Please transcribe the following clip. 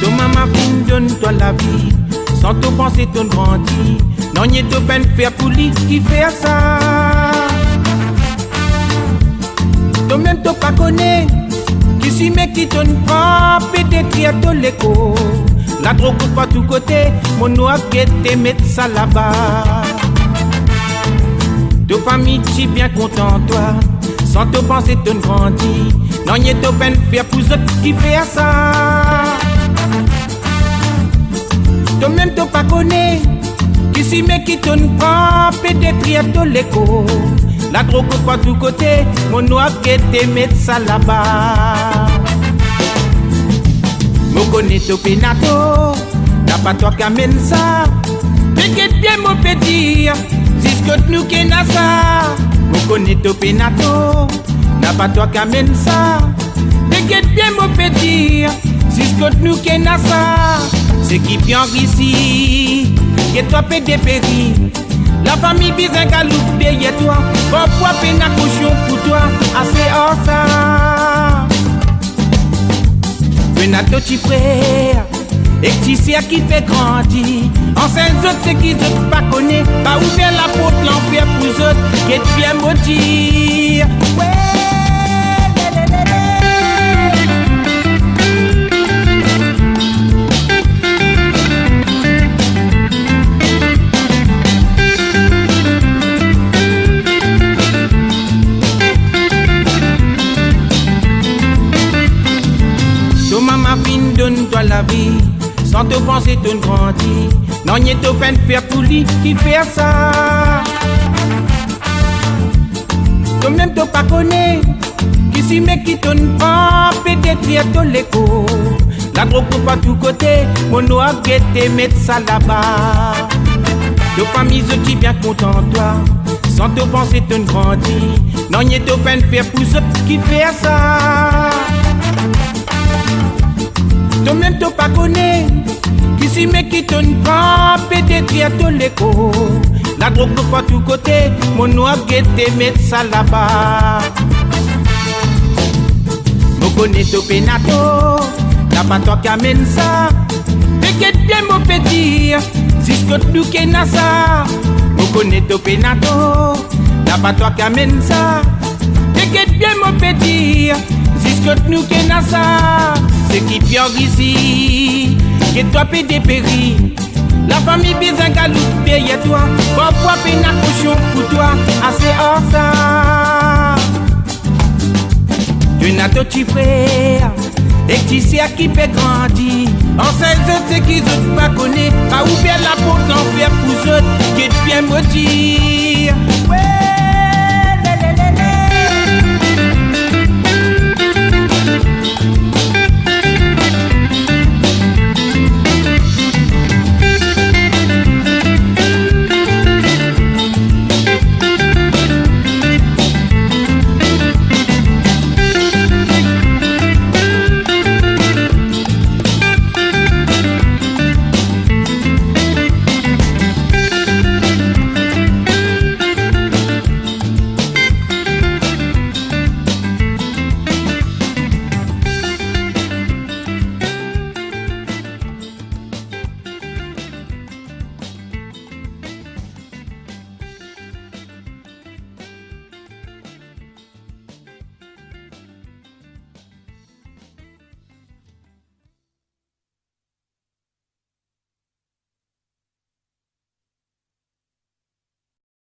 Ton maman fin donne-toi la vie, sans te penser ton grandi. Non y'a de peine faire pour lui qui fait ça. Toi-même t'as pas connaît, qui s'y met qui donne pas, pété crier de l'écho. La drogue pas tout côté, mon noir qui te met ça là-bas. Ta famille t'y bien content toi, sans te penser ton grandi. Non y'a de peine faire pour eux qui fait ça. Toi-même t'as pas connaît, qui s'y met qui donne pas, pété crier de l'écho. La drogue pas tout côté, mon noir qui te met ça là-bas. Me connais ton pénato, n'a pas toi qui amène ça. T'inquiète bien mon petit, si ce que nous qui n'a ça. Me connais ton pénato, n'a pas toi qui amène ça. T'inquiète bien mon petit, si ce que nous qui n'a ça. C'est qui vient ici, que toi peut dépérir. La famille bise un galop derrière toi. Pourquoi peine à cochon pour toi, assez hors ça. Penato tu frère, et tu sais à qui fait grandir. En cinq autres, c'est qui ne pas connaît. Pas ouvrir la porte, l'enfer pour eux autres, qui est bien maudire. Ouais. Donne-toi la vie, sans te penser ton grandi. Non y'a de peine faire pour lui qui fait ça. Toi-même t'as pas connaît, qui s'y met qui donne pas, peut-être crier de l'écho. La drogue pas tout côté, mon noir qui te met ça là-bas. De famille je suis bien content toi, sans te penser ton grandi. Non y'a de peine faire pour eux qui fait ça. Toi-même t'as pas connaît, qui s'y met qui donne pas, peut-être crier de l'écho. La drogue pas tout côté, mon noir qui te met ça là-bas. Me connais ton pénato, n'a pas toi qui amène ça. T'inquiète bien mon petit, si ce que nous qui n'a ça. Me connais ton pénato, n'a pas toi qui amène ça. T'inquiète bien mon petit, si ce que nous qui n'a ça. C'est qui pire ici, que toi peut dépérir. La famille bise un galop derrière toi. Pourquoi peine à cochon pour toi, assez hors ça. Tu n'as ton petit frère, et tu sais à qui fait grandir. En cinq autres, c'est qui ne pas connaît. Pas ouvert la porte, l'enfer pour eux, qui est bien maudit.